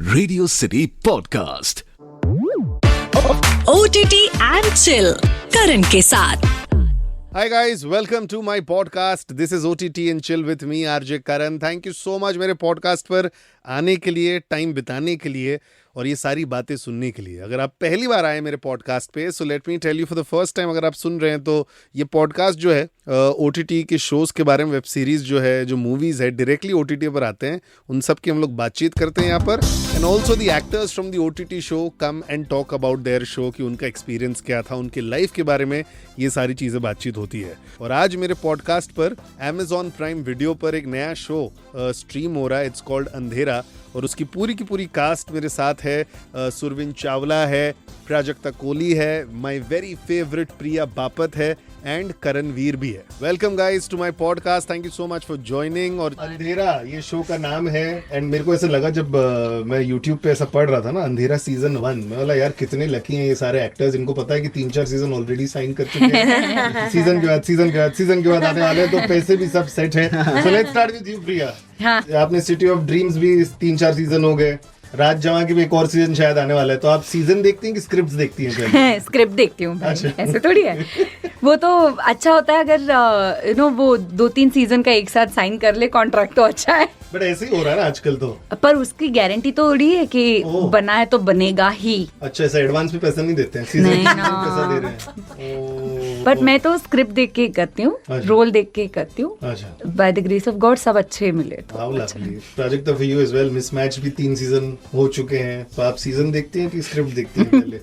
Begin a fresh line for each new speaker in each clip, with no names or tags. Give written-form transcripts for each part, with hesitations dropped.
Radio city podcast
OTT and chill Karan के साथ।
Hi guys, welcome to my podcast. This is OTT and chill with me RJ Karan. Thank you so much मेरे podcast पर आने के लिए, time बिताने के लिए और ये सारी बातें सुनने के लिए। अगर आप पहली बार आए मेरे पॉडकास्ट पे, so let me tell you for the first time, अगर आप सुन रहे हैं तो ये पॉडकास्ट जो है OTT के शोज़ के बारे में, वेब सीरीज़ जो है, जो मूवीज़ है, डायरेक्टली OTT पर आते हैं, उन सब की हम लोग बातचीत करते हैं यहाँ पर। And also the actors from the OTT show come and talk about their show, कि उनका एक्सपीरियंस क्या था, उनके लाइफ के बारे में ये सारी चीज़ें बातचीत होती है। और आज मेरे पॉडकास्ट पर Amazon प्राइम वीडियो पर एक नया शो स्ट्रीम हो रहा है, इट्स कॉल्ड अंधेरा, और उसकी पूरी की पूरी कास्ट मेरे साथ है। सुरविन चावला है, प्राजक्ता कोहली है, माय वेरी फेवरेट प्रिया बापत है एंड करणवीर भी है। Welcome guys to my podcast, thank you so much for joining. और अंधेरा ये शो का नाम है, एंड मेरे को ऐसा लगा जब मैं यूट्यूब पे ऐसा पढ़ रहा था ना, अंधेरा सीजन 1, मैं बोला यार कितने लकी हैं ये सारे एक्टर्स, इनको पता है कि 3-4 सीजन ऑलरेडी साइन कर चुके हैं। सीजन के बाद आने वाले हैं, तो पैसे भी सब सेट है। So let's start with you Priya. आपने सिटी ऑफ ड्रीम्स भी 3-4 सीजन हो गए, राज जवां की भी एक और सीजन शायद आने वाला है। तो आप सीजन देखती हैं कि स्क्रिप्ट देखती हैं?
स्क्रिप्ट देखती हूँ।
अच्छा।
ऐसे थोड़ी है। वो तो अच्छा होता है अगर वो 2-3 सीजन का एक साथ साइन कर ले कॉन्ट्रैक्ट, तो अच्छा है।
बट ऐसे ही हो रहा है ना आजकल तो।
पर उसकी गारंटी तो थोड़ी है कि बना है तो बनेगा ही।
अच्छा, ऐसा एडवांस में पैसा नहीं देते हैं, सीजन
नहीं
में
ना।
पैसा दे रहे हैं।
बट मैं तो स्क्रिप्ट देख के करती हूँ,
अच्छा।
रोल देख के करती हूँ।
अच्छा,
by the grace of God सब अच्छे मिले तो
हाउ
अच्छा।
Lovely. Project of you as well, mismatch भी 3 सीजन हो चुके हैं। तो आप सीजन देखती हैं कि स्क्रिप्ट देखती हैं पहले?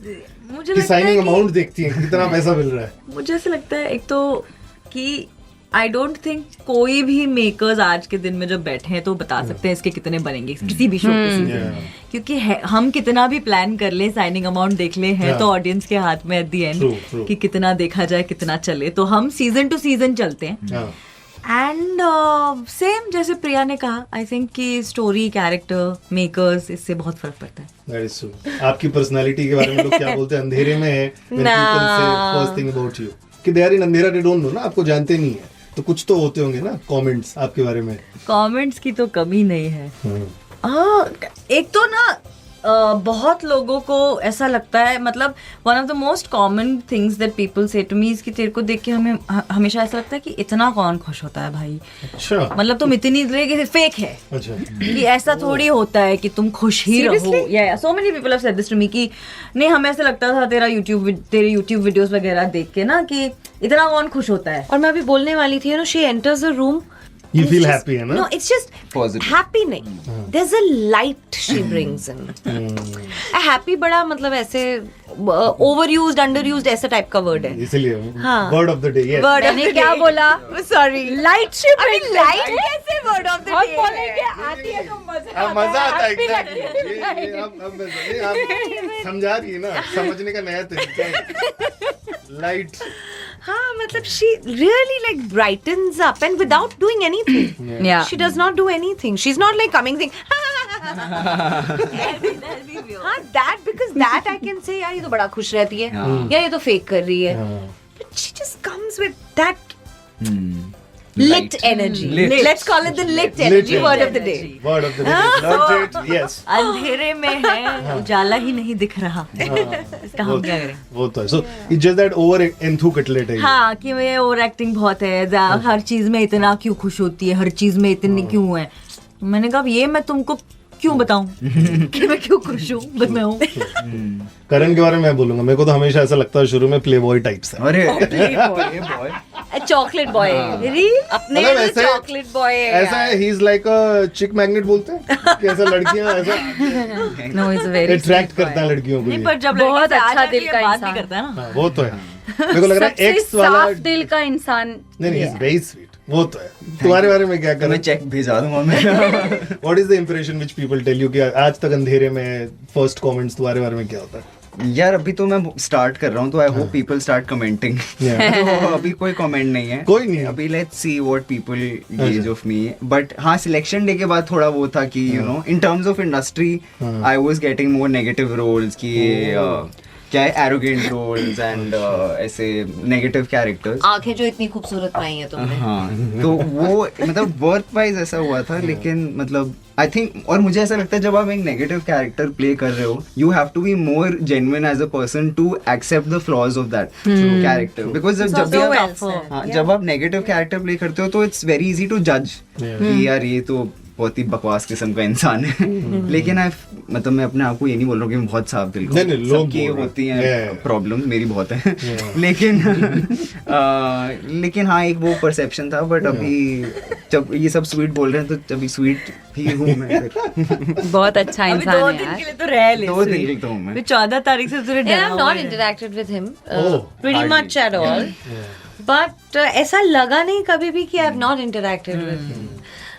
मुझे
कि
लगता है
साइनिंग
कि
अमाउंट देखती हैं, कितना पैसा मिल रहा है?
मुझे ऐसा लगता है एक तो कि आई डोंट थिंक कोई भी मेकर्स आज के दिन में जब बैठे हैं तो बता सकते हैं इसके कितने बनेंगे किसी भी शो के सीजन में। क्योंकि हम कितना भी प्लान कर ले, साइनिंग अमाउंट देख ले, है तो ऑडियंस के हाथ में एट द एंड कि कितना देखा जाए, कितना चले। तो हम सीजन टू सीजन चलते हैं। एंड सेम जैसे प्रिया ने कहा, आई थिंक कि स्टोरी, कैरेक्टर, मेकर्स, इससे बहुत फर्क पड़ता है।
That is true. आपकी पर्सनालिटी के बारे में लोग क्या बोलते हैं? अंधेरे में है, फर्स्ट थिंग अबाउट यू कि दे आर इन अंधेरा, दे डोंट नो ना, आपको जानते नहीं है, तो कुछ तो होते होंगे ना कमेंट्स आपके बारे में।
कमेंट्स की तो कमी नहीं है। एक तो ना बहुत लोगों को ऐसा लगता है, मतलब one of the most common things that people से टू मी इज कि तेरे को देख के हमें हमेशा ऐसा लगता है कि इतना कौन खुश होता है भाई।
अच्छा,
मतलब तुम इतनी फेक है।
अच्छा,
कि ऐसा थोड़ी होता है कि तुम खुश ही रहो। Yeah so many people have said this to me कि नहीं, हमें ऐसा लगता था तेरे यूट्यूब वीडियोस वगैरह देख के ना कि इतना कौन खुश होता है।
और मैं अभी बोलने वाली थी, she enters the room,
you feel happy है ना?
no, it's just
Positive.
happy नहीं, there's a light she brings in. a happy बड़ा मतलब ऐसे overused, underused ऐसा टाइप का वर्ड है।
इसलिए
हाँ।
Word of the day. yes.
Word of
मैंने
the
क्या
day.
बोला?
Sorry, light she brings. Light
right?
कैसे word of the
और
day
बोलेंगे
है?
आती है तो
मजा आता है।
happy
exactly.
लगती है।
ये अब नहीं, आप समझा रही है ना, समझने का नया तरीका है। लाइट।
हाँ, मतलब she really like brightens up and without doing anything.
Yeah.
She does not do anything. She's not like coming saying हाँ, that because that I can say यार ये तो बड़ा खुश रहती है, या ये तो फेक कर रही है। But she just comes with that lit energy.
Lit.
Let's call it the lit energy. Word of the day.
Word of the day. Not it. Yes.
अंधेरे में है, उजाला ही नहीं दिख रहा। इसका हम क्या करें?
वो तो है। So it's just that over enthusiastic है।
हाँ, कि ये ओवर एक्टिंग बहुत है, हर चीज में इतना क्यों खुश होती है, हर चीज में इतनी क्यों है। मैंने कहा ये मैं तुमको क्यों बताऊं कि मैं क्यों खुश हूँ, बस मैं हूँ।
करण के बारे में मैं बोलूंगा, मेरे को तो हमेशा ऐसा लगता है शुरू में प्ले बॉय टाइप्स है।
अरे बॉय
चॉकलेट बॉय अपने
मतलब ऐसे
चॉकलेट बॉय
ऐसा है, ही इज लाइक अ चिक मैग्नेट बोलते हैं कि ऐसा लड़कियां ऐसा
No, he's a very
attract
sweet
करता है लड़कियों को
नहीं,
ये।
पर जब
बहुत
लड़की से आ
अच्छा
जाती
दिल
है,
का
बात नहीं
इंसान।
करता है ना।
हाँ, वो तो है। मेरे को लग रहा है
सबसे
एक्स वाला
साफ दिल का इंसान।
नहीं, इज वेरी स्वीट। वो तो है। तुम्हारे बारे में क्या
मैं
करें?
चेक भेजा दूंगा मैं।
What is the impression which people tell you कि आज तक अंधेरे में फर्स्ट कमेंट्स तुम्हारे बारे में क्या होता है?
यार अभी तो मैं स्टार्ट कर रहा हूँ, तो I hope people start commenting. तो अभी कोई कमेंट नहीं है,
कोई नहीं है।
अभी let's see what people gauge of me. But हाँ, सिलेक्शन डे के बाद थोड़ा वो था कि you know in terms of industry I was getting more negative roles कि क्या है एरोगेंट रोल्स एंड ऐसे नेगेटिव कैरेक्टर्स।
आंखें जो इतनी खूबसूरत पाई हैं तुमने।
हाँ, तो वो मतलब वर्क वाइज ऐसा हुआ था, लेकिन मतलब आई थिंक, और मुझे ऐसा लगता है जब आप एक नेगेटिव कैरेक्टर प्ले कर रहे हो, you have to be more genuine as a person to accept the flaws of that character, because जब आप नेगेटिव कैरेक्टर प्ले करते हो तो इट्स वेरी इजी टू जज कि यार ये तो बहुत ही बकवास किस्म का इंसान है। लेकिन मतलब मैं अपने आप को ये नहीं बोल रहा हूँ कि मैं बहुत साफ दिल का, सबकी होती हैं प्रॉब्लम, मेरी बहुत है। लेकिन हाँ, एक वो परसेप्शन था, बट अभी जब ये सब स्वीट बोल रहे हैं तो अभी स्वीट ही हूँ मैं फिर।
बहुत अच्छा
अभी
इंसान
2
है
दिन
यार।
के लिए तो रह ले,
2 दिन के लिए तो हूँ मैं।
14 तारीख से तुझे
Yeah,
डरा
I've
हुआ
not
है।
interacted with him
Oh,
pretty
hardly.
much at all. But ऐसा लगा नहीं कभी भी कि I've not interacted with him.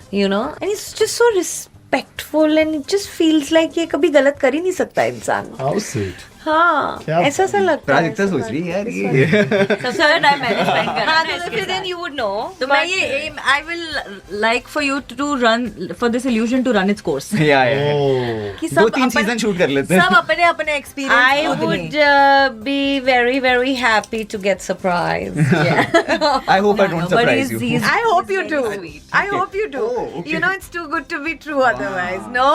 You know, and he's just so respectful and it just feels like ये कभी गलत कर ही नहीं सकता इंसान।
How sweet.
हाँ,
क्या
ऐसा सा लगता है।
प्राजक्ता सोच रही है यार ये
सबसे ज्यादा टाइम मैंने स्पेंड करा
हाँ,
है
तो
इसके
फिर
साथ।
then you would know.
तो मैं ये I will like for you to run for this illusion to run its course,
yeah
Oh.
कि
2-3 सीजन शूट कर लेते हैं।
सब अपने अपने
I
experience
would be very very happy to get surprised.
I hope I don't surprise you.
I hope you do. I hope you do.
Oh, okay.
You know it's too good to be true otherwise. No.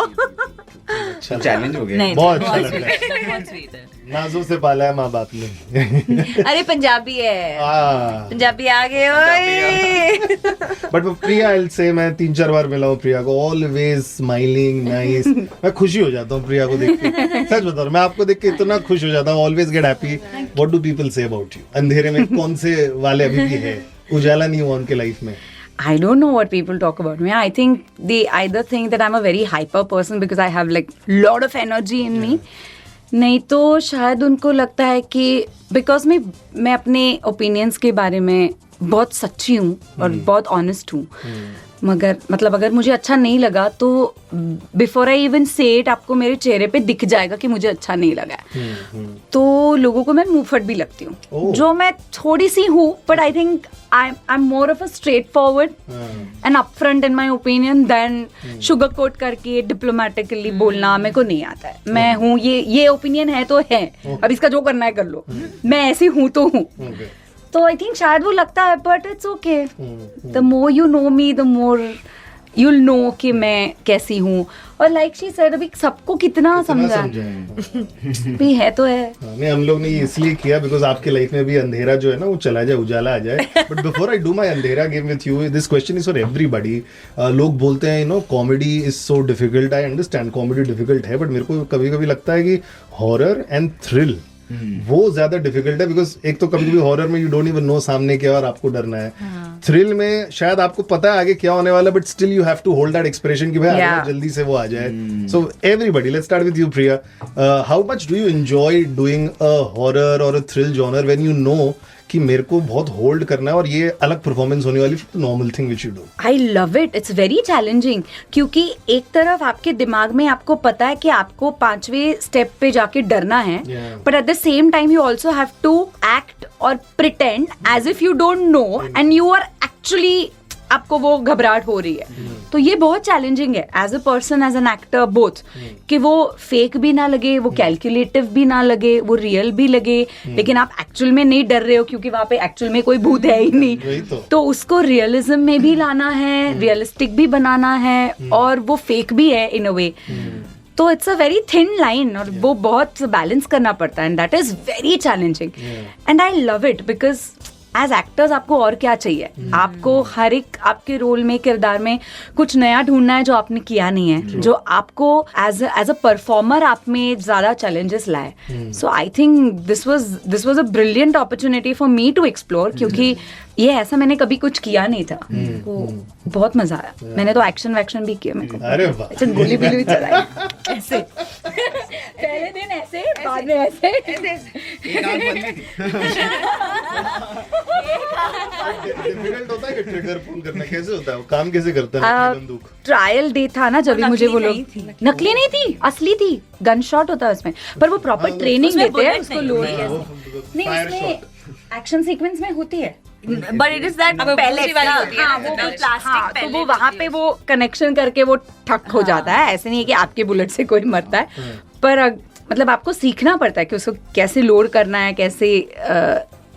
Challenge हो गया।
नहीं,
बहुत अच्छा लग रहा है।
बहुत sweet है।
नाजों से पाला है माँ बाप ने।
अरे पंजाबी है।
हाँ।
पंजाबी आ गए ओए।
बट प्रिया आई से मैं 3-4 बार मिला हूँ प्रिया को, ऑलवेज स्माइलिंग नाइस। मैं खुशी हो जाता हूँ प्रिया को देख के, सच बता रहा हूँ, मैं आपको देख के इतना खुश हो जाता हूँ, always get happy. What do people say about you? अंधेरे में कौन से वाले अभी भी है, उजाला नहीं हुआ उनके लाइफ में?
I don't know what people talk about me. I think they either think that I'm a very hyper person because I have like lot of energy in me. नहीं तो शायद उनको लगता है कि बिकॉज मैं अपने ओपिनियंस के बारे में बहुत सच्ची हूँ और बहुत ऑनेस्ट हूँ, मगर मतलब अगर मुझे अच्छा नहीं लगा तो बिफोर आई इवन से इट आपको मेरे चेहरे पे दिख जाएगा कि मुझे अच्छा नहीं लगा है। तो लोगों को मैं मुंहफट भी लगती हूँ, जो मैं थोड़ी सी हूँ, but I think I am more of a straightforward and upfront in my opinion than sugar coat करके डिप्लोमेटिकली बोलना मेरे को नहीं आता है। मैं हूँ, ये ओपिनियन है तो है, अब इसका जो करना है कर लो, मैं ऐसी हूँ तो हूँ। तो आई थिंक शायद वो लगता है, but it's okay. The more you know me the more you'll know कि मैं कैसी हूँ। और लाइक शी सेड, अभी सबको कितना समझा भी है तो है।
नहीं, हम लोग ने ये इसलिए किया बिकॉज आपके लाइफ में भी अंधेरा जो है ना वो चला जाए, उजाला आ जाए। But before I do my andhera game with you, this question is for everybody. लोग बोलते हैं you know comedy is so difficult, I understand comedy difficult है, बट मेरे को कभी कभी लगता है कि हॉरर एंड थ्रिल वो ज्यादा डिफिकल्ट है। बिकॉज एक तो कभी कभी हॉरर में यू डोंट इवन नो सामने क्या और आपको डरना है। थ्रिल में शायद आपको पता है आगे क्या होने वाला, but still you have to hold that expression कि भाई
Yeah.
जल्दी से वो आ जाए। So everybody, let's start with you Priya. How much do you enjoy doing a horror और a thrill genre when you know कि मेरे को बहुत होल्ड करना है और ये अलग परफॉर्मेंस होने वाली normal thing which you do?
I love it, it's very challenging, क्योंकि एक तरफ आपके दिमाग में आपको पता है कि आपको 5वें स्टेप पे जाके डरना है, but at the same time you also have to act और pretend as if you don't know and you are actually, आपको वो घबराहट हो रही है। तो ये बहुत चैलेंजिंग है as a person, as an actor both, कि वो फेक भी ना लगे, वो कैलकुलेटिव भी ना लगे, वो रियल भी लगे, लेकिन आप एक्चुअल में नहीं डर रहे हो क्योंकि वहां पे एक्चुअल में कोई भूत है ही नहीं। तो उसको रियलिज्म में भी लाना है, रियलिस्टिक भी बनाना है, और वो फेक भी है इन अ वे। तो it's a very thin line और वो बहुत बैलेंस करना पड़ता है, and that is very challenging and I love it because as actors आपको और क्या चाहिए? आपको हर एक आपके रोल में, किरदार में कुछ नया ढूंढना है जो आपने किया नहीं है, जो आपको एज अ परफॉर्मर आप में ज्यादा चैलेंजेस लाए। So I think this was a brilliant opportunity for me to explore, क्योंकि ये ऐसा मैंने कभी कुछ किया नहीं था। तो बहुत मजा आया। मैंने तो एक्शन वैक्शन भी किया, मेरे को
अरे वाह,
अच्छा गोली भी चलाई ऐसे पहले दिन ऐसे, बाद में ऐसे।
डिफिकल्ट होता है कि ट्रिगर फोन करना कैसे होता है, वो काम कैसे करता है बंदूक?
ट्रायल डे था ना, जब भी मुझे वो लोग, नकली नहीं थी, असली थी, गन शॉट होता है उसमें, पर वो प्रॉपर ट्रेनिंग देते हैं उसको लोड कैसे। नहीं, उसमें एक्शन सीक्वेंस में होती है,
बट इट इज दैट पहले वाली होती है, वो प्लास्टिक
तो वो वहां पे वो कनेक्शन करके वो ठक हो जाता है। ऐसे नहीं है कि आपके बुलेट से कोई मरता है, पर मतलब आपको सीखना पड़ता है कि उसको कैसे लोड करना है, कैसे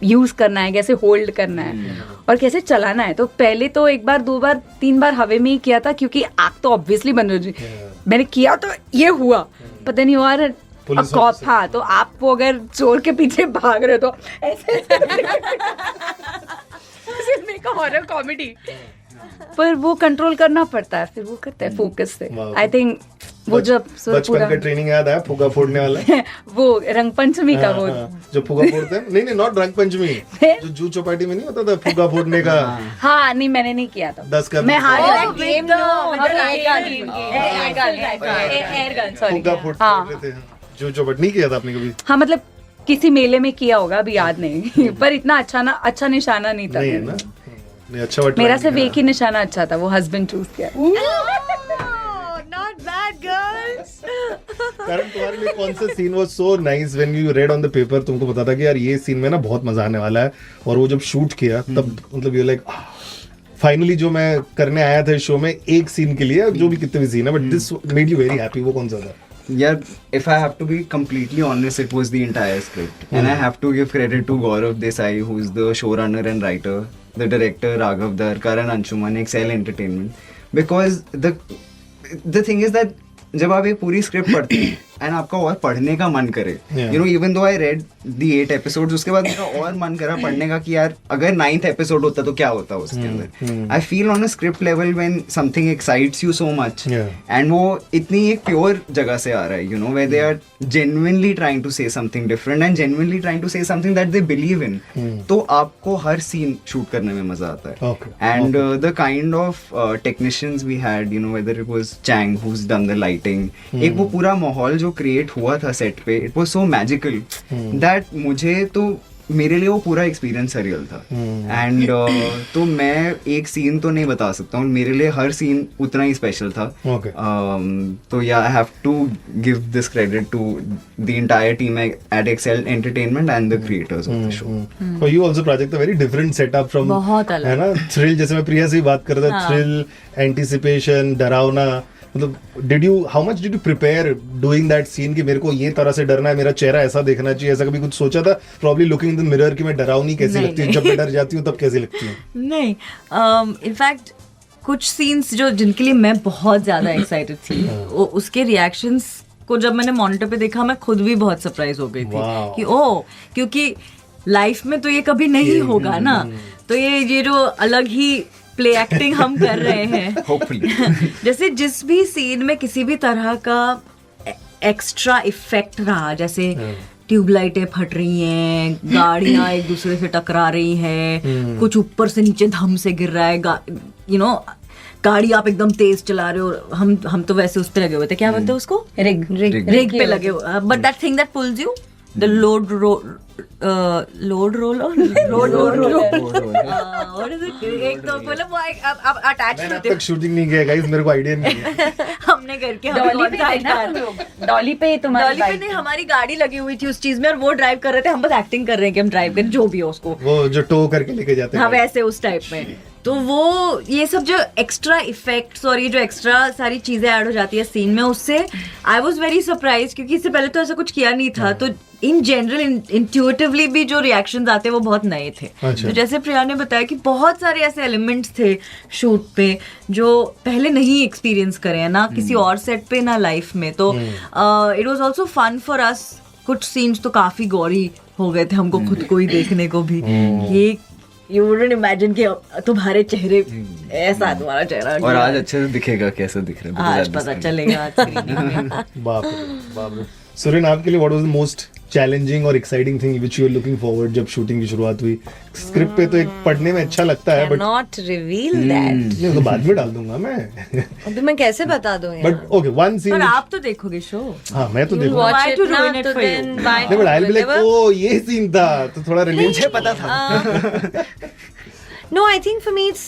यूज करना है, कैसे होल्ड करना है और कैसे चलाना है। तो पहले तो एक बार, 2 बार, 3 बार हवा में ही किया था, क्योंकि आग तो ऑब्वियसली बंद हो जाती। मैंने किया तो ये हुआ, पता नहीं हुआ कॉप। हाँ, तो आप वो अगर चोर के पीछे भाग रहे हो तो ऐसे मेक अ हॉरर कॉमेडी, पर वो कंट्रोल करना पड़ता है, फिर वो करता है फोकस से। आई थिंक वो जब
बचपन का ट्रेनिंग याद है फुगा फोड़ने वाला
वो रंग पंचमी का वो
जो फुगा फोड़ते हैं, नहीं नॉट रंग पंचमी, जो जू चौपाटी में नहीं होता था फुगा फोड़ने का।
हाँ, नहीं मैंने नहीं किया था।
10 का
मैं हार
फुगा फोड़ते थे। जू चौपाटी नहीं किया था आपने कभी?
हाँ, मतलब किसी मेले में किया होगा, अभी याद नहीं। पर इतना अच्छा निशाना नहीं था।
नहीं है ना? नहीं, अच्छा बट
मेरा सिर्फ एक ही निशाना अच्छा था, वो हस्बैंड चूज किया।
Not bad, girls.
कारण तुम्हारे लिए कौन सा scene was so nice when you read on the paper? तुमको पता था कि यार ये सीन में ना बहुत मजा आने वाला है, और वो जब शूट किया तब मतलब यू लाइक फाइनली जो मैं करने आया था शो में एक सीन के लिए, जो भी कितने भी सीन है, but this made you very happy. वो कौन सा था?
Yeah, if I have to be completely honest, it was the entire script. And I have to give credit to Gaurav Desai, who's the showrunner and writer, the director Raghav Dar, Karan Anshuman, Excel Entertainment. Because the thing is that जब आप एक पूरी script पढ़ते हैं and आपका और पढ़ने का मन करे, you know, even though I read the 8 episodes, उसके बाद मेरा और मन करा पढ़ने का कि यार अगर 9th एपिसोड होता तो क्या होता उसके अंदर। I feel on a script level when something excites you so much, and वो इतनी एक प्योर जगह से आ रहा है, you know, where they are genuinely trying to say something different and genuinely trying to say something that they believe in, तो आपको हर सीन शूट करने में मजा आता है। And the kind of technicians we had, you know, whether it was Chang who's done the lighting, एक वो पूरा माहौल जो क्रिएट हुआ था सेट पे, it was so magical that मुझे तो मेरे लिए वो पूरा एक्सपीरियंस सरियल था। एंड तो मैं एक सीन तो नहीं बता सकता हूँ, मेरे लिए हर सीन उतना ही स्पेशल था। तो yeah I have to give this credit to the entire team at Excel Entertainment and the creators of the show.
For you also Prajakta very different setup from,
बहुत अलग
है ना? थ्रिल, जैसे मैं प्रिया से ही बात कर रहा था, थ्रिल, एंटिसिपेशन, डरावना, मतलब how much did you prepare doing that scene कि मेरे को ये तरह से डरना है, मेरा चेहरा ऐसा देखना चाहिए, ऐसा कभी कुछ सोचा था? Probably looking in the mirror कि मैं डरावनी कैसी लगती हूँ, जब मैं डर जाती हूँ तब कैसी लगती हूँ?
नहीं, इनफैक्ट कुछ सीन्स जो जिनके लिए मैं बहुत ज्यादा एक्साइटेड थी, उसके रिएक्शंस को जब मैंने मॉनिटर पे देखा, मैं खुद भी बहुत सरप्राइज हो गई थी कि क्योंकि लाइफ में तो ये कभी नहीं होगा ना, तो ये जो अलग ही प्ले एक्टिंग हम कर रहे हैं
होपफुली।
जैसे जिस भी सीन में किसी भी तरह का एक्स्ट्रा इफेक्ट रहा, जैसे ट्यूबलाइटें फट रही हैं, गाड़ियां एक दूसरे से टकरा रही हैं, कुछ ऊपर से नीचे धम से गिर रहा है, यू नो, गाड़ी आप एकदम तेज चला रहे हो, हम तो वैसे उस पे लगे हुए थे, क्या बोलते हैं उसको, रिग पे लगे हुए, but that thing that pools you, the load roller एक तो मतलब वो आप अटैच होते हो।
शूटिंग नहीं किया गाइस, मेरे को आइडिया नहीं है।
हमने करके
डॉली पे
नहीं, हमारी गाड़ी लगी हुई थी उस चीज में और वो ड्राइव कर रहे थे, हम बस एक्टिंग कर रहे हैं कि हम ड्राइव करें, जो भी हो उसको,
वो जो टो करके लेके जाते हैं,
हाँ वैसे उस टाइप में। तो वो ये सब जो एक्स्ट्रा इफेक्ट्स और ये जो एक्स्ट्रा सारी चीजें ऐड हो जाती है सीन में, उससे आई वाज वेरी सरप्राइज, क्योंकि इससे पहले तो ऐसा कुछ किया नहीं था। तो इन जनरल इंट्यूटिवली भी जो रिएक्शंस आते हैं वो बहुत नए थे। तो जैसे प्रिया ने बताया कि बहुत सारे ऐसे एलिमेंट्स थे शूट पे जो पहले नहीं एक्सपीरियंस करे हैं, ना किसी और सेट पे ना लाइफ में। तो it was also fun for us. कुछ सीन्स तो काफी गौरी हो गए थे हमको खुद को ही देखने को भी। ये यू वुडंट इमेजिन कि तुम्हारे चेहरे ऐसा तुम्हारा चेहरा,
और आज अच्छे से दिखेगा, कैसे दिख रहा है
आज पता चलेगा आज स्क्रीनिंग में।
बाप रे। सुरेन, आपके लिए what was the most challenging और exciting thing which you are looking forward जब शूटिंग की शुरुआत हुई? स्क्रिप्ट पे तो एक पढ़ने में अच्छा लगता है, बट
नॉट रिवील दैट,
तो बाद में डाल दूंगा मैं।
अभी मैं कैसे बता दूं यार?
But okay, one scene.
पर आप तो देखोगे शो।
हाँ, मैं तो देखूंगा।
Watch
Why
it
to
ना,
ruin it
तो
for you?
then why
नहीं, but I will be like,
whatever.
ओ ये सीन था, तो थोड़ा रिलेट मुझे पता था।
No, I think for me it's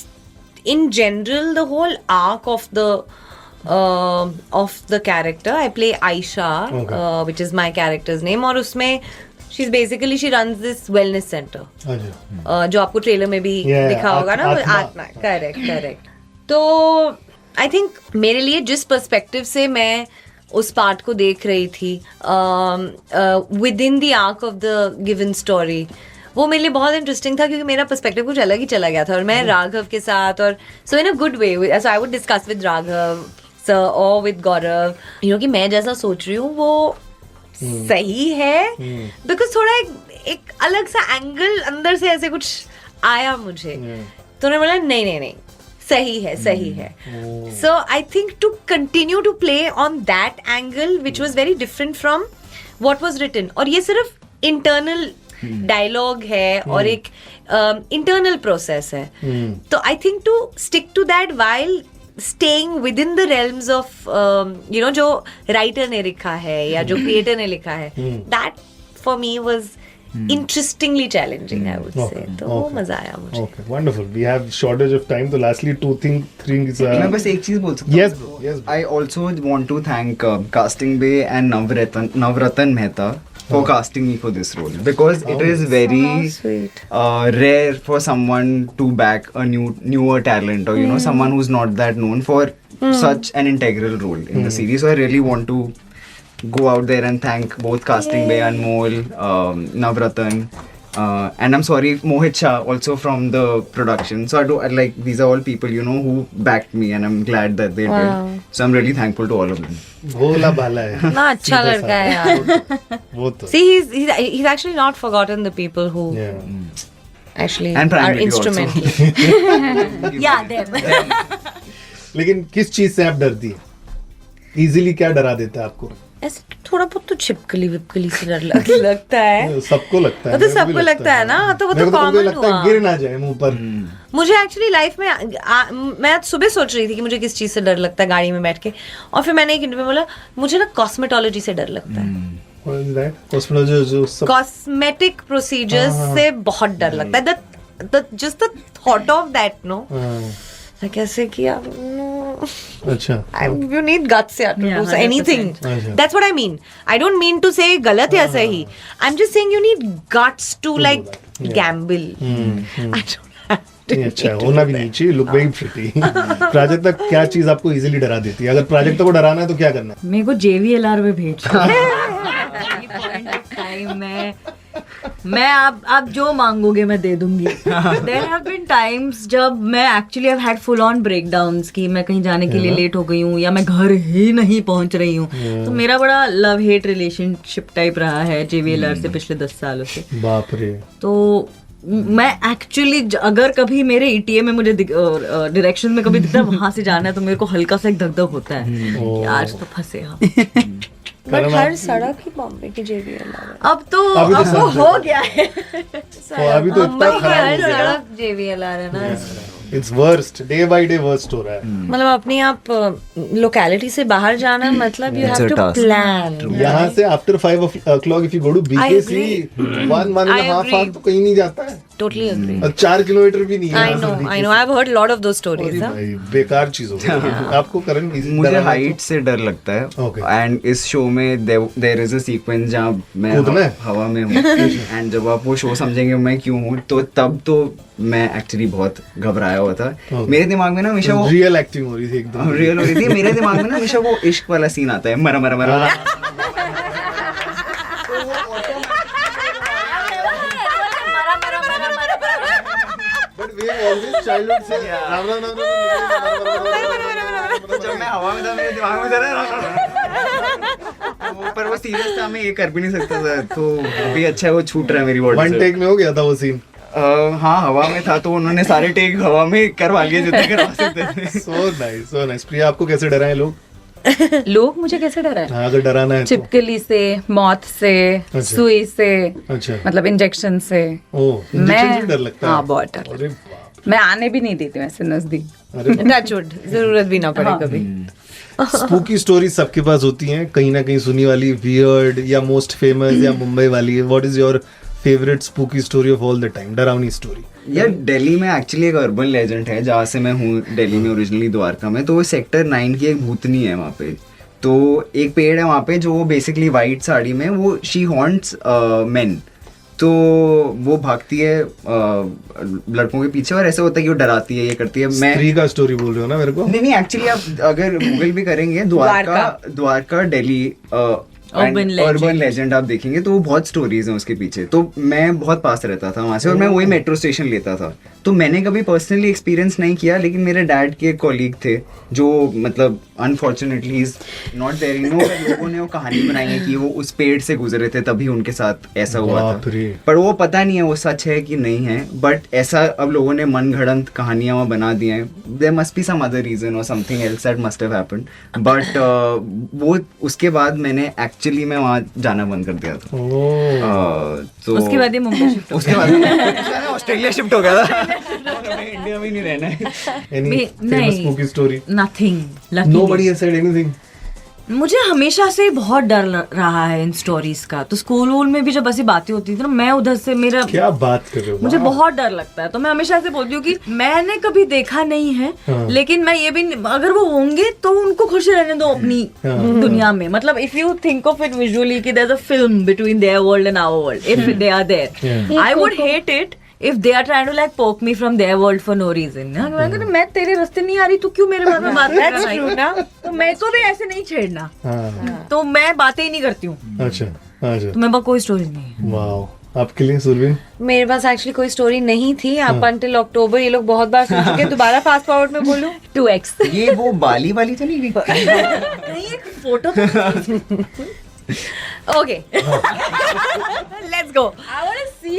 in general the whole arc of the character. I play Aisha, which is my character's name, और उसमें she's basically she runs this wellness center. जो आपको ट्रेलर में भी दिखा होगा ना, आत्मा। करेक्ट। तो आई थिंक मेरे लिए जिस पर्सपेक्टिव से मैं उस पार्ट को देख रही थी with in the arc of the given story, वो मेरे लिए बहुत इंटरेस्टिंग था क्योंकि मेरा पर्सपेक्टिव कुछ अलग ही चला गया था। और मैं राघव के साथ, और so in a good way, so I would discuss with Raghav sir और विद गौरव, यू नो, कि मैं जैसा सोच रही हूँ वो सही है, बिकॉज थोड़ा एक अलग सा एंगल अंदर से ऐसे कुछ आया मुझे, तो उन्होंने बोला नहीं सही है। So I think to continue to play on that angle which was very different from what was written, और ये सिर्फ इंटरनल डायलॉग है और एक इंटरनल प्रोसेस है, तो I think to stick to that while staying within the realms of you know जो writer ने लिखा है या जो क्रिएटर ने लिखा है, that for me was interestingly challenging, I would say. तो वो मजा आया मुझे.
Okay, wonderful. We have shortage of time, so lastly two things.
मैं बस एक चीज बोल सकता हूँ.
Yes, bro. Yes, bro.
I also want to thank Casting Bay and Navratan Mehta for casting me for this role, because it is very
sweet.
Rare for someone to back a newer talent, or you know, someone who's not that known for such an integral role in the series. So I really want to go out there and thank both Casting Bay, Anmol, Navratan, and I'm sorry, Mohit Shah also from the production. So like these are all people, you know, who backed me, and I'm glad that they did. So I'm really thankful to all of them.
भोला भाला है.
ना अच्छा लड़का है यार.
वो तो.
See, he's actually not forgotten the people who actually
And
are
primarily
instrumental.
Yeah, them.
लेकिन किस चीज से आप डरती है? इजीली क्या डरा देता है आपको?
ऐसे थोड़ा बहुत तो छिपकली विपकली से डर लगता है.
सबको लगता है.
तो सबको लगता है ना, तो वो तो कॉमन हुआ.
गिर ना जाए मुंह पर.
मुझे एक्चुअली लाइफ में मैं आज सुबह सोच रही थी कि मुझे किस चीज से डर लगता है गाड़ी में बैठ के, और फिर मैंने एक इंटरव्यू में बोला मुझे ना कॉस्मेटोलॉजी से डर लगता है. कॉस्मेटिक प्रोसीजर्स से बहुत डर लगता है. Just the thought of that, no, कैसे किया.
अच्छा.
You need guts to do anything. That's what I mean. I don't mean to say गलत या सही. I'm just saying you need guts to like gamble. I don't have to.
अच्छा, होना भी नहीं चाहिए. Look very pretty. प्राजक्ता, क्या चीज आपको इजीली डरा देती है? अगर प्राजक्ता को डराना है तो क्या करना है?
मेरे को JVLR में भेज. मैं आप जो मांगोगे मैं दे दूंगी. There have been times जब मैं actually have had full on breakdowns कि मैं कहीं जाने के लिए लेट हो गई हूँ या मैं घर ही नहीं पहुंच रही हूँ. तो मेरा बड़ा लव हेट रिलेशनशिप टाइप रहा है JVLR से पिछले 10 सालों से.
बाप रे.
तो मैं एक्चुअली अगर कभी मेरे ETA में मुझे डायरेक्शन में कभी दिखता है वहां से जाना है तो मेरे को हल्का सा एक धक होता है कि आज तो फंसे हम.
बट हर सड़क ही बॉम्बे की JVLR.
अब तो हो गया है.
अभी तो इतना खराब हो गया.
सड़क JVLR है ना.
It's worst. Day by day worst हो रहा है.
मतलब अपनी आप लोकेलिटी से बाहर जाना मतलब you have to plan.
यहाँ से after 5 o'clock if you go to BKC 1.5 hour तो कहीं नहीं जाता है.
Totally agree.
4 किलोमीटर भी नहीं है.
I know. I've heard a lot of those stories.
बेकार चीज हो गई. आपको करण
मुझे हाइट से डर लगता है. एंड इस शो में देयर इज अ सीक्वेंस जहाँ मैं हवा में हूँ एंड जब आप वो शो समझेंगे मैं क्यों हूँ, तो तब तो मैं एक्चुअली बहुत घबराया हुआ था. मेरे दिमाग में ना हमेशा वो
रियल एक्टिंग हो रही थी. एकदम
रियल हो रही थी. मेरे दिमाग में ना हमेशा वो इश्क वाला सीन आता है, मरा मरा मरा.
चाइल्डहुड से
जब मैं हवा में था मेरे दिमाग में पर वो सीरियस था, मैं ये कर भी नहीं सकता था. तो अभी अच्छा है वो छूट रहा है मेरी बॉडी से.
1 टेक में हो गया था वो सीन.
हाँ, हवा में था तो उन्होंने सारे टेक हवा में करवा लिए जितने करवा सकते थे.
So nice. प्रिया, आपको कैसे डराए लोग?
लोग मुझे कैसे डराए?
हाँ, अगर डराना है
छिपकली से, मौत से, सुई से,
अच्छा,
मतलब इंजेक्शन से.
इंजेक्शन से डर लगता है?
हाँ, बहुत डर.
अरे
मैं आने भी नहीं देती वैसे नजदीक.
जरूरत भी ना पड़े कभी.
स्पूकी स्टोरी सबके पास होती हैं कहीं ना कहीं सुनी वाली, वियर्ड या मोस्ट फेमस या मुंबई वाली. What is your favourite spooky story of all the time? डरावनी स्टोरी.
यार दिल्ली में एक्चुअली एक अर्बन लेजेंड है जहाँ से मैं हूँ, दिल्ली में ओरिजिनली द्वारका में. तो वो सेक्टर 9 की एक भूतनी है वहाँ पे. तो एक पेड़ है वहाँ पे जो बेसिकली वाइट साड़ी में वो शी हॉन्ट्स मेन. तो वो भागती है लड़कों के पीछे और ऐसा होता है कि वो डराती है, ये करती है। मैं
स्त्री का स्टोरी बोल रहे हो ना मेरे को?
नहीं एक्चुअली आप अगर गूगल भी करेंगे द्वारका दिल्ली अर्बन लेजेंड आप देखेंगे तो वो बहुत स्टोरीज हैं उसके पीछे। तो मैं बहुत पास रहता था वहां से और मैं वही मेट्रो स्टेशन लेता था। तो मैंने कभी पर्सनली एक्सपीरियंस नहीं किया, लेकिन मेरे डैड के एक कॉलीग थे जो मतलब unfortunately is not there in no, लोगों ने वो कहानी बनाई है कि वो उस पेड़ से गुजरे थे तभी उनके साथ ऐसा हुआ था। पर वो पता नहीं है वो सच है कि नहीं है, बट ऐसा अब लोगों ने मनगढ़ंत कहानियां वहाँ बना दी हैं। There must be some other reason और something else that must have happened, but वो उसके बाद मैंने एक्चुअली मैं वहाँ जाना बंद कर दिया था। तो
उसके बाद ये मुंबई शिफ्ट
उसके बाद ऑस्ट्रेलिया शिफ्ट हो गया था। इंडिया में नहीं रहना है।
Any famous spooky story?
Nothing.
Nobody has said anything.
मुझे हमेशा से बहुत डर रहा है इन स्टोरीज का। तो स्कूल वूल में भी जब ऐसी बातें होती थी ना, मैं उधर से मेरा
क्या बात कर रहे हो?
मुझे बहुत डर लगता है। तो मैं हमेशा से बोलती हूँ कि मैंने कभी देखा नहीं है, लेकिन मैं ये भी अगर वो होंगे तो उनको खुश रहने दो अपनी दुनिया में। मतलब if you think of it visually कि there is a film between their world and our world, if they are there, I would hate it if they are trying to like poke me from their world for no reason. मैं तेरे रास्ते नहीं आ रही, तू क्यों मेरे बारे में बात कर रहा है? तो मैं को भी ऐसे नहीं छेड़ना, तो मैं बातें ही नहीं करती हूँ।
अच्छा
तो मेरे पास कोई स्टोरी नहीं है।
वाओ, आपके लिए सुरवीन?
मेरे पास एक्चुअली कोई स्टोरी नहीं थी अप अंटिल अक्टूबर। ये लोग बहुत बार सुन चुके हैं, दोबारा फास्ट फॉरवर्ड में बोलूं
2x।
ये वो बाली वाली तो नहीं गई?
नहीं, एक photo
okay
let's go. I want to see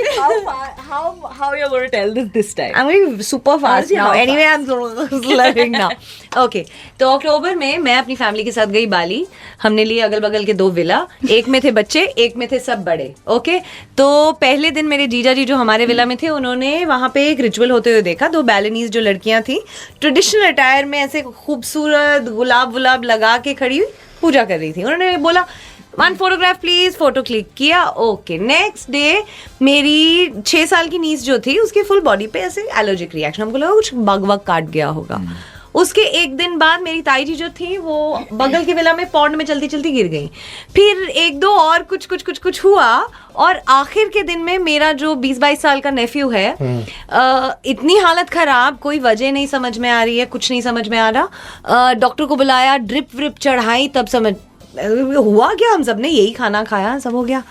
how you're going to tell this time.
I'm going super fast now.
how
Anyway, I'm slurring now. Okay. तो अक्टूबर में मैं अपनी फैमिली के साथ गई बाली। हमने लिए अगल बगल के 2 विला, एक में थे बच्चे, एक में थे सब बड़े। ओके, तो पहले दिन मेरे जीजा जी जो हमारे विला में थे, उन्होंने वहाँ पे एक रिचुअल होते हुए देखा। 2 बैलेनीज जो लड़कियां थी ट्रेडिशनल अटायर में ऐसे खूबसूरत गुलाब वुलाब लगा के खड़ी हुई पूजा कर रही थी। उन्होंने बोला 1 फोटोग्राफ प्लीज, फोटो क्लिक किया। ओके, नेक्स्ट डे मेरी 6 साल की नीस जो थी उसकी फुल बॉडी पे ऐसे एलर्जिक रिएक्शन, हमको लगा कुछ बग वग काट गया होगा। उसके एक दिन बाद मेरी ताई जी जो थी वो बगल के विला में पॉन्ड में चलती चलती गिर गई। फिर 1-2 और कुछ हुआ, और आखिर के दिन में मेरा जो 20-22 साल का नेफ्यू है, इतनी हालत खराब, कोई वजह नहीं समझ में आ रही है, कुछ नहीं समझ में आ रहा। डॉक्टर को बुलाया, ड्रिप व्रिप चढ़ाई, तब समझ हुआ क्या, हम सब ने यही खाना खाया, सब हो गया।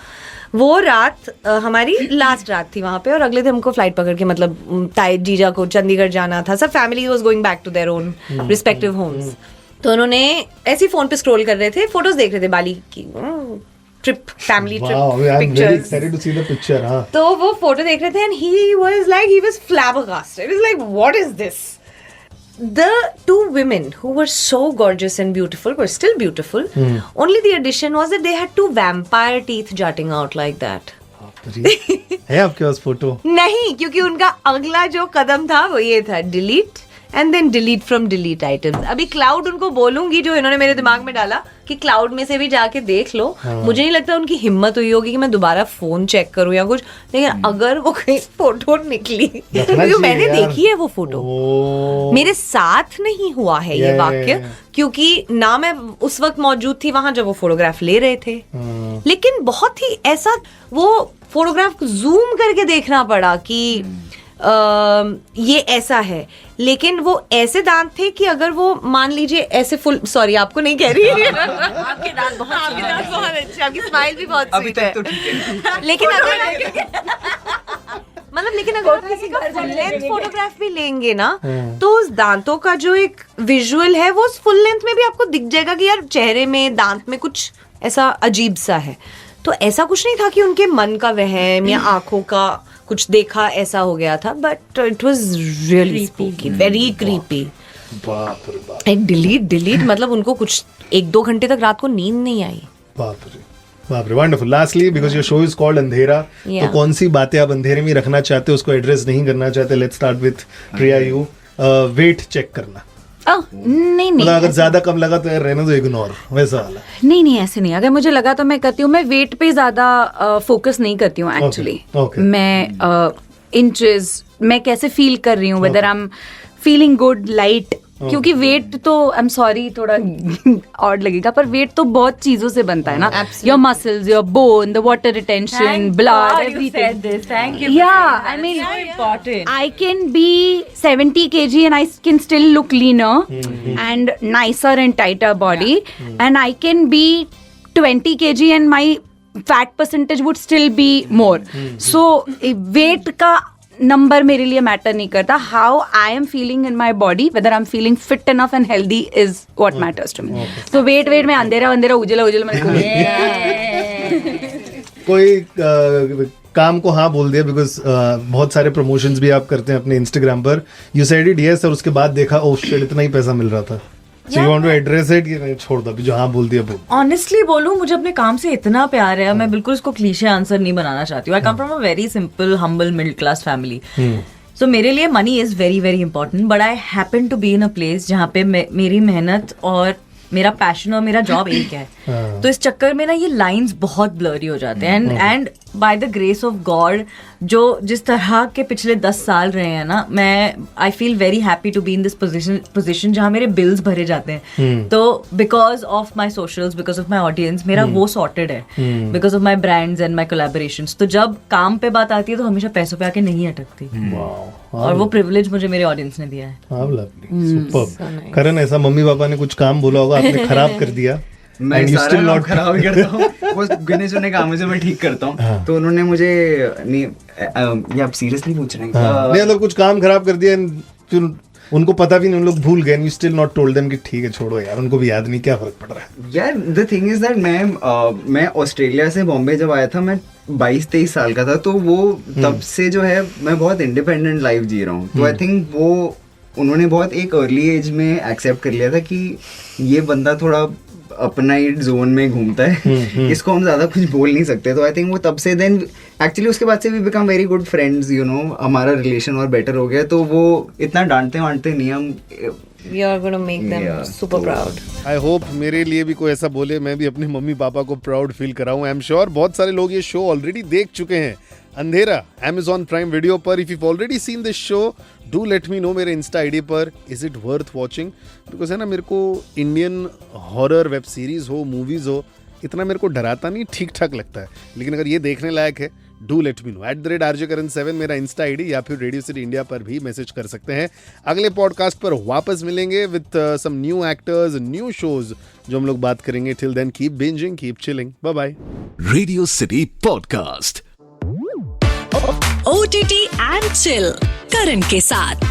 वो रात हमारी लास्ट रात थी वहाँ पे, और अगले दिन हमको फ्लाइट पकड़ के मतलब ताई जीजा को चंडीगढ़ जाना था। सब family was going back to their own respective homes. तो उन्होंने ऐसे फोन पे स्क्रॉल कर रहे थे, फोटोज देख रहे थे बाली की, ट्रिप, फैमिली ट्रिप पिक्चर्स। तो वो फोटो देख रहे थे and he was flabbergasted. He was like, what is this? The 2 women who were so gorgeous and beautiful were still beautiful. Only the addition was that they had 2 vampire teeth jutting out like that.
है आपके पास photo?
नहीं, क्योंकि उनका अगला जो कदम था वो ये था, delete and then delete from delete items. अभी क्लाउड उनको बोलूंगी, जो इन्होंने मेरे दिमाग में डाला कि क्लाउड में से भी जाके देख लो। मुझे नहीं लगता उनकी हिम्मत हुई होगी कि मैं दोबारा फोन चेक करूं या कुछ, लेकिन अगर वो कहीं फोटो निकली, क्योंकि मैंने देखी है वो फोटो, मेरे साथ नहीं हुआ है ये वाक्य, क्योंकि ना मैं उस वक्त मौजूद थी वहां जब वो फोटोग्राफ ले रहे थे, लेकिन बहुत ही ऐसा वो फोटोग्राफ जूम करके देखना पड़ा कि ये ऐसा है। लेकिन वो ऐसे दांत थे कि अगर वो मान लीजिए ऐसे फुल, सॉरी आपको नहीं कह रही आपके दांत बहुत अच्छे, आपकी स्माइल भी बहुत स्वीट है, लेकिन अगर लेकिन अगर आप किसी का फुल लेंथ फोटोग्राफ भी लेंगे ना, तो उस दांतों का जो एक विजुअल है वो उस फुल लेंथ में भी आपको दिख जाएगा कि यार चेहरे में दांत में कुछ ऐसा अजीब सा है। तो ऐसा कुछ नहीं था कि उनके मन का वहम या आंखों का कुछ देखा ऐसा हो गया था, but it was really spooky, very creepy.
बाप रे बाप।
एक डिलीट मतलब उनको कुछ 1-2 घंटे तक रात को नींद नहीं आई।
बाप रे, wonderful. Lastly, because your show is called अंधेरा, तो कौन सी बातें आप अंधेरे में रखना चाहते हो, उसको एड्रेस नहीं करना चाहते? Let's start with Priya. You weight check करना।
नहीं
मतलब अगर ज्यादा कम लगा तो रहने दो, इग्नोर, वैसा वाला?
नहीं ऐसे नहीं। अगर मुझे लगा तो मैं करती हूँ। मैं वेट पे ज्यादा फोकस नहीं करती हूँ एक्चुअली। मैं इंचेस, मैं कैसे फील कर रही हूँ, weather I am feeling good, light, क्योंकि वेट तो आई एम सॉरी थोड़ा ऑड लगेगा, पर वेट तो बहुत चीजों से बनता है ना, your muscles, your bone, the water retention, blood, everything.
Thank you.
Yeah, I mean,
so important.
I can be 70 kg and I can still look leaner and nicer and tighter body, and I can be 20 kg and my fat percentage would still be more. So weight का number मेरे लिए matter नहीं करता. How I am feeling in my body, whether I am feeling fit enough and healthy is what matters to me. तो weight में अंधेरा उजला
कोई काम को हाँ बोल दिया, बिकॉज बहुत सारे प्रमोशंस भी आप करते हैं अपने इंस्टाग्राम पर. यू सेड इट यस, और उसके बाद देखा ओह शिट इतना ही पैसा मिल रहा था. So you want to address it कि नहीं छोड़ दो, अभी जो हाँ बोल दिया बोल.
ऑनेस्टली बोलूं, मुझे अपने काम से इतना प्यार है, मैं बिल्कुल उसको क्लीशे आंसर नहीं बनाना चाहती हूँ. I come from a very simple humble middle class family. So मेरे लिए money is very very important, but I happen to be in a place जहाँ पे मेरी मेहनत और मेरा पैशन और मेरा जॉब एक है. तो इस चक्कर में ना ये लाइंस बहुत ब्लरी हो जाते हैं. And bye the grace of God जो जिस तरह के पिछले 10 साल रहे हैं ना, मैं I feel very happy to be in this position जहाँ मेरे बिल्स भरे जाते हैं. तो because of my socials, because of my audience, मेरा वो सॉर्टेड है. Because of my brands and my collaborations. तो जब काम पे बात आती है तो हमेशा पैसों पे आके नहीं अटकती. और वो प्रिविलेज मुझे मेरे ऑडियंस ने दिया है.
सुपर्ब. करण, ऐसा मम्मी पापा ने कुछ काम बोला होगा आपने खराब कर दिया?
मैं सारा काम खराब ही करता हूँ. वो गिने चुने काम मुझे मैं ठीक करता हूँ. तो उन्होंने मुझे नहीं, ये आप सीरियसली पूछ रहे हैं?
नहीं, मतलब कुछ काम खराब कर दिया, फिर उनको पता भी नहीं, उन लोग भूल गए. You still not told them कि ठीक है छोड़ो यार, उनको भी याद नहीं, क्या फर्क पड़ रहा है.
यार द थिंग इज दैट मैं ऑस्ट्रेलिया से बॉम्बे जब आया था, मैं 22-23 साल का था. तो वो तब से जो है मैं बहुत इंडिपेंडेंट लाइफ जी रहा हूँ. तो आई थिंक वो उन्होंने बहुत एक अर्ली एज में एक्सेप्ट कर लिया था कि ये बंदा थोड़ा अपना ही जोन में घूमता है, इसको हम ज्यादा कुछ बोल नहीं सकते. तो आई थिंक वो तब से देन एक्चुअली उसके बाद से we become very good friends, you know. हमारा रिलेशन और बेटर हो गया. तो वो इतना डांटते वांटते नहीं हम.
You are going to make them super proud.
I hope मेरे लिए भी कोई ऐसा बोले, मैं भी अपने मम्मी पापा को प्राउड फील कराऊं. आई एम श्योर बहुत सारे लोग ये शो ऑलरेडी देख चुके हैं. अंधेरा Amazon प्राइम वीडियो पर. If you already seen this show, do let me know मेरे इंस्टा आईडी पर. Is it worth watching? Because है ना, मेरे को इंडियन हॉरर वेब सीरीज हो, मूवीज हो, इतना मेरे को डराता नहीं, ठीक ठाक लगता है. लेकिन अगर ये देखने लायक है, do let me know. @RJkaran7 मेरा इंस्टा आईडी, या फिर रेडियो सिटी इंडिया पर भी मैसेज कर सकते हैं. अगले पॉडकास्ट पर वापस मिलेंगे with some new actors, new shows जो हम लोग बात करेंगे. Till then keep binging, keep chilling. Bye bye.
Radio City Podcast.
OTT and Chill, Karan के साथ.